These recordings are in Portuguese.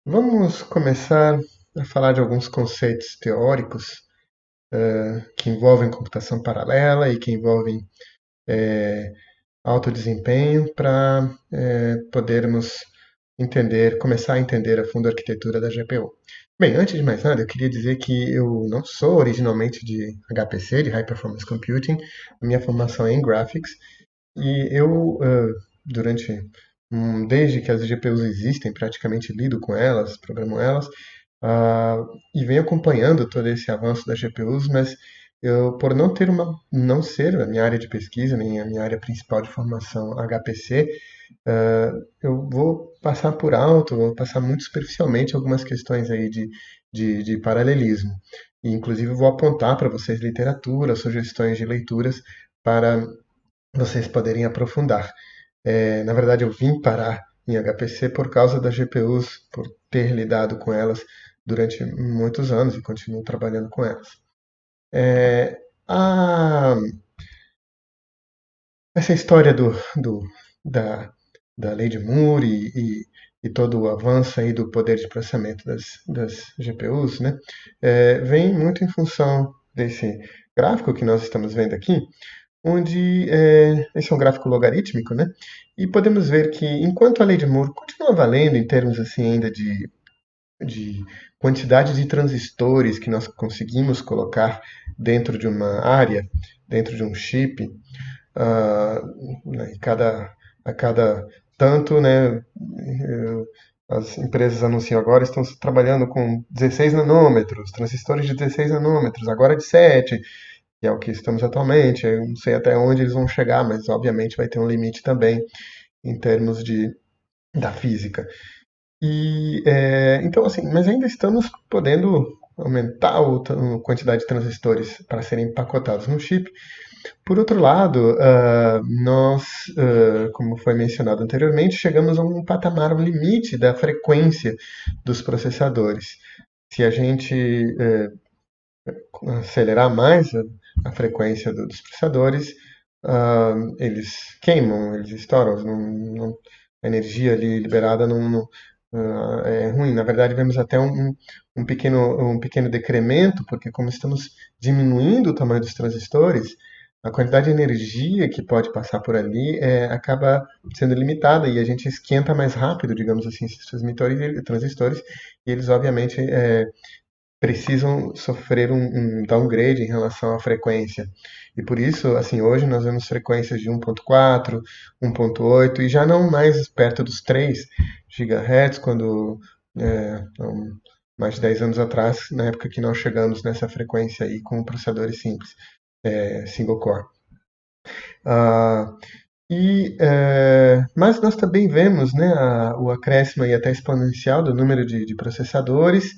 Vamos começar a falar de alguns conceitos teóricos que envolvem computação paralela e que envolvem alto desempenho para podermos começar a entender a fundo a arquitetura da GPU. Bem, antes de mais nada, eu queria dizer que eu não sou originalmente de HPC, de High Performance Computing. A minha formação é em Graphics e eu, durante, desde que as GPUs existem, praticamente lido com elas, programo elas, ah, e venho acompanhando todo esse avanço das GPUs, mas eu, por não ser a minha área de pesquisa, nem a minha área principal de formação HPC, ah, eu vou passar por alto, vou passar muito superficialmente algumas questões aí de paralelismo. E, inclusive, vou apontar para vocês literatura, sugestões de leituras para vocês poderem aprofundar. Na verdade, eu vim parar em HPC por causa das GPUs, por ter lidado com elas durante muitos anos e continuo trabalhando com elas. É, a- Essa história da, da lei de Moore e todo o avanço aí do poder de processamento das GPUs, né, vem muito em função desse gráfico que nós estamos vendo aqui, onde esse é um gráfico logarítmico, né? E podemos ver que enquanto a lei de Moore continua valendo em termos assim ainda de quantidade de transistores que nós conseguimos colocar dentro de uma área, dentro de um chip, né, a cada tanto, né, as empresas anunciam agora estão trabalhando com 16 nanômetros, transistores de 16 nanômetros, agora de 7, que é o que estamos atualmente. Eu não sei até onde eles vão chegar, mas obviamente vai ter um limite também em termos da física. Então assim, mas ainda estamos podendo aumentar a quantidade de transistores para serem empacotados no chip. Por outro lado, nós, como foi mencionado anteriormente, chegamos a um patamar, um limite da frequência dos processadores. Se a gente acelerar mais a frequência dos processadores, eles queimam, eles estouram, a energia ali liberada é ruim. Na verdade, vemos até um pequeno decremento, porque como estamos diminuindo o tamanho dos transistores, a quantidade de energia que pode passar por ali acaba sendo limitada e a gente esquenta mais rápido, digamos assim, esses transistores, e eles obviamente precisam sofrer um downgrade em relação à frequência. E por isso, assim, hoje nós vemos frequências de 1.4, 1.8 e já não mais perto dos 3 GHz, quando mais de 10 anos atrás, na época que nós chegamos nessa frequência aí com processadores simples, single core. Ah, mas nós também vemos, né, o acréscimo aí até exponencial do número de processadores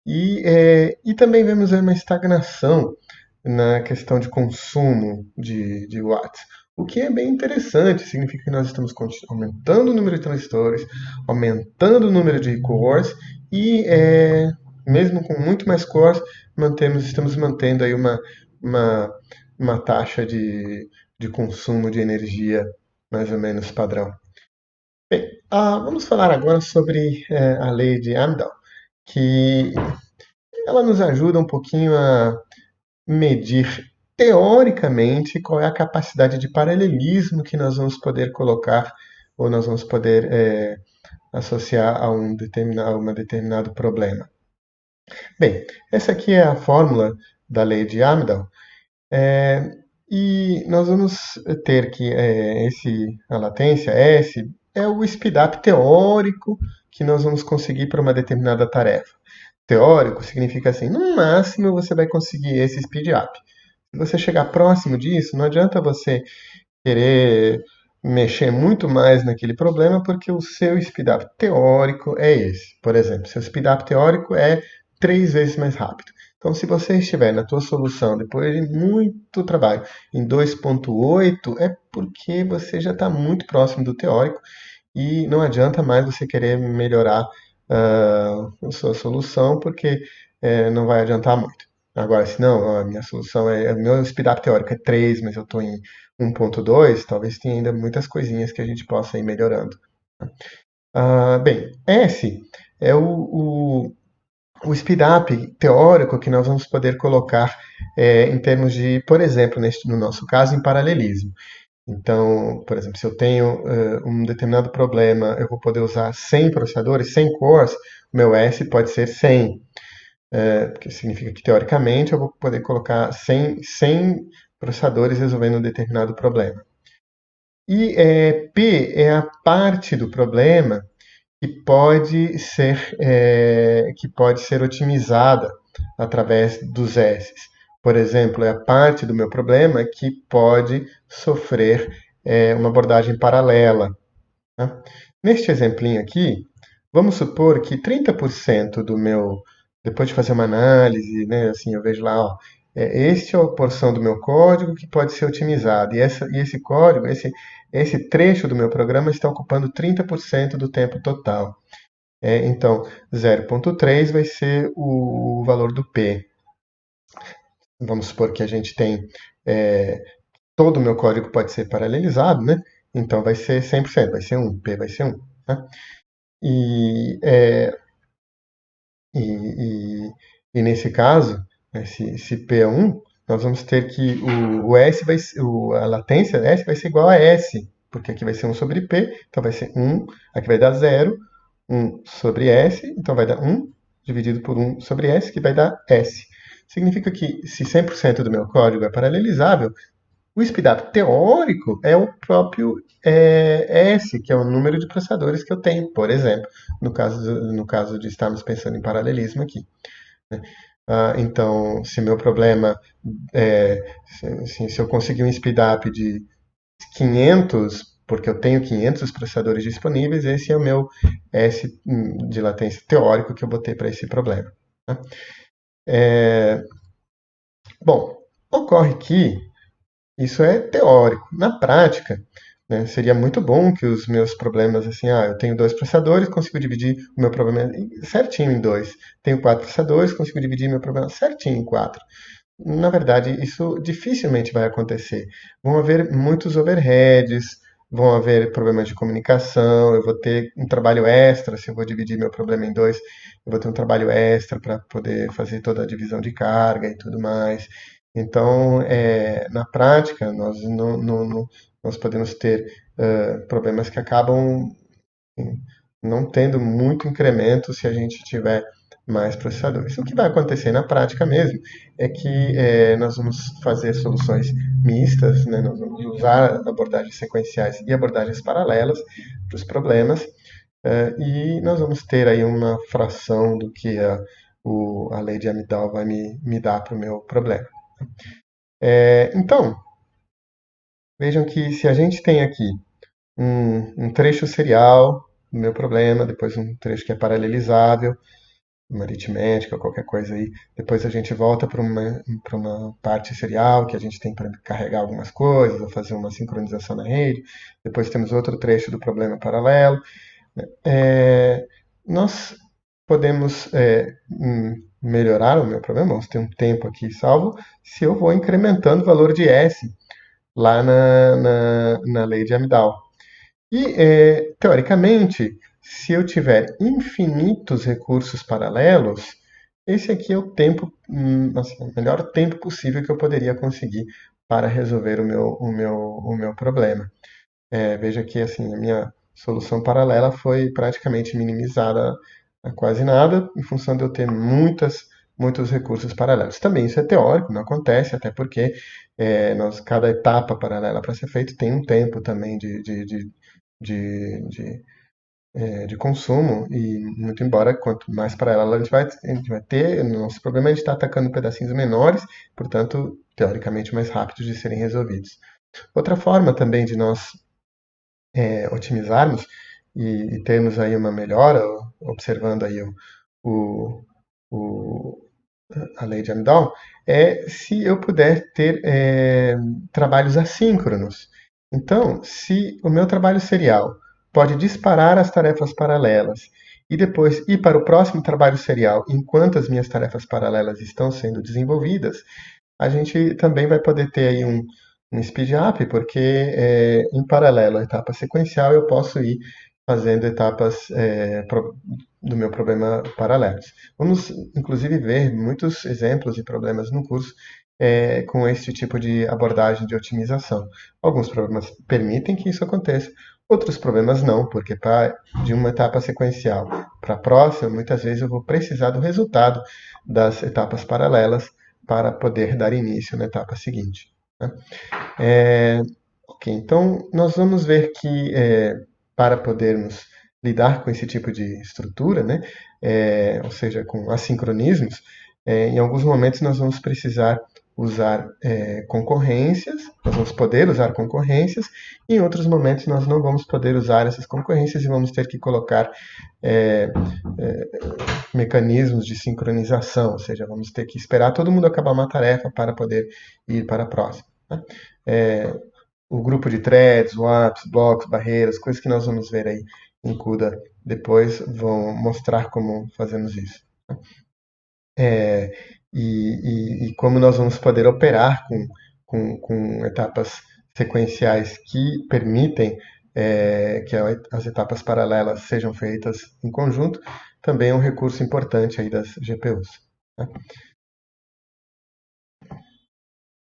e também vemos aí uma estagnação na questão de consumo de watts. O que é bem interessante, significa que nós estamos aumentando o número de transistores, aumentando o número de cores e, mesmo com muito mais cores, estamos mantendo aí uma, uma taxa de consumo de energia mais ou menos padrão. Bem, vamos falar agora sobre a lei de Amdahl, que ela nos ajuda um pouquinho a medir teoricamente qual é a capacidade de paralelismo que nós vamos poder colocar ou nós vamos poder associar a um determinado problema. Bem, essa aqui é a fórmula da lei de Amdahl, e nós vamos ter que a latência S é o speedup teórico que nós vamos conseguir para uma determinada tarefa. Teórico significa assim, no máximo você vai conseguir esse speed up. Se você chegar próximo disso, não adianta você querer mexer muito mais naquele problema, porque o seu speed up teórico é esse. Por exemplo, seu speed up teórico é 3 vezes mais rápido. Então, se você estiver na tua solução depois de muito trabalho em 2.8, é porque você já está muito próximo do teórico e não adianta mais você querer melhorar a sua solução, porque não vai adiantar muito. Agora, se não, a minha solução o meu speedup teórico é 3, mas eu estou em 1.2, talvez tenha ainda muitas coisinhas que a gente possa ir melhorando. Bem, S é o speedup teórico que nós vamos poder colocar em termos de, por exemplo, no nosso caso, em paralelismo. Então, por exemplo, se eu tenho um determinado problema, eu vou poder usar 100 processadores, 100 cores, o meu S pode ser 100, porque significa que, teoricamente, eu vou poder colocar 100 processadores resolvendo um determinado problema. E P é a parte do problema que pode ser otimizada através dos S. Por exemplo, é a parte do meu problema que pode sofrer uma abordagem paralela. Tá? Neste exemplinho aqui, vamos supor que 30% do meu, depois de fazer uma análise, né, assim, eu vejo lá, ó, este é a porção do meu código que pode ser otimizado. E esse código, esse trecho do meu programa está ocupando 30% do tempo total. Então, 0,3 vai ser o valor do P. Vamos supor que a gente tem todo o meu código pode ser paralelizado, né? Então vai ser 100%, vai ser 1, P vai ser 1. Tá? E, e, e, e nesse caso, né, se P é 1, nós vamos ter que o S a latência S vai ser igual a S, porque aqui vai ser 1 sobre P, então vai ser 1, aqui vai dar 0, 1 sobre S, então vai dar 1 dividido por 1 sobre S, que vai dar S. Significa que se 100% do meu código é paralelizável, o speedup teórico é o próprio S, que é o número de processadores que eu tenho, por exemplo, no caso de estarmos pensando em paralelismo aqui. Né? Então, se meu problema se eu conseguir um speedup de 500, porque eu tenho 500 processadores disponíveis, esse é o meu S de latência teórico que eu botei para esse problema. Tá? Bom, ocorre que isso é teórico. Na prática, né, seria muito bom que os meus problemas, assim, eu tenho 2 processadores, consigo dividir o meu problema certinho em 2. Tenho 4 processadores, consigo dividir meu problema certinho em 4. Na verdade, isso dificilmente vai acontecer. Vão haver muitos overheads, vão haver problemas de comunicação, eu vou ter um trabalho extra, se eu vou dividir meu problema em 2, eu vou ter um trabalho extra para poder fazer toda a divisão de carga e tudo mais. Então, na prática, nós podemos ter problemas que acabam não tendo muito incremento se a gente tiver mais processadores. O que vai acontecer na prática mesmo é que nós vamos fazer soluções mistas, né? Nós vamos usar abordagens sequenciais e abordagens paralelas para os problemas, e nós vamos ter aí uma fração do que a lei de Amdahl vai me dar para o meu problema. Então, vejam que se a gente tem aqui um trecho serial do meu problema, depois um trecho que é paralelizável, uma aritmética, qualquer coisa aí. Depois a gente volta para uma parte serial que a gente tem para carregar algumas coisas, ou fazer uma sincronização na rede. Depois temos outro trecho do problema paralelo. Nós podemos melhorar o meu problema, vamos ter um tempo aqui salvo, se eu vou incrementando o valor de S lá na lei de Amdahl. E, teoricamente, se eu tiver infinitos recursos paralelos, esse aqui é o tempo, assim, o melhor tempo possível que eu poderia conseguir para resolver o meu problema. Veja que assim, a minha solução paralela foi praticamente minimizada a quase nada, em função de eu ter muitos recursos paralelos. Também isso é teórico, não acontece, até porque cada etapa paralela para ser feita tem um tempo também de consumo, e muito embora quanto mais paralela a gente vai ter, o nosso problema é de estar atacando pedacinhos menores, portanto, teoricamente mais rápidos de serem resolvidos. Outra forma também de nós otimizarmos e termos aí uma melhora, observando aí o, o, a lei de Amdahl, é se eu puder ter trabalhos assíncronos. Então, se o meu trabalho serial pode disparar as tarefas paralelas e depois ir para o próximo trabalho serial enquanto as minhas tarefas paralelas estão sendo desenvolvidas, a gente também vai poder ter aí um speed up, porque em paralelo à etapa sequencial eu posso ir fazendo etapas do meu problema paralelos. Vamos, inclusive, ver muitos exemplos de problemas no curso com este tipo de abordagem de otimização. Alguns problemas permitem que isso aconteça, outros problemas não, porque de uma etapa sequencial para a próxima, muitas vezes eu vou precisar do resultado das etapas paralelas para poder dar início na etapa seguinte. Né? Ok, então nós vamos ver que para podermos lidar com esse tipo de estrutura, né, ou seja, com assincronismos, em alguns momentos nós vamos precisar usar concorrências, nós vamos poder usar concorrências, e em outros momentos nós não vamos poder usar essas concorrências e vamos ter que colocar mecanismos de sincronização, ou seja, vamos ter que esperar todo mundo acabar uma tarefa para poder ir para a próxima. Né? O grupo de threads, swaps, blocos, barreiras, coisas que nós vamos ver aí em CUDA depois vão mostrar como fazemos isso. E como nós vamos poder operar com etapas sequenciais que permitem que as etapas paralelas sejam feitas em conjunto, também é um recurso importante aí das GPUs. Né?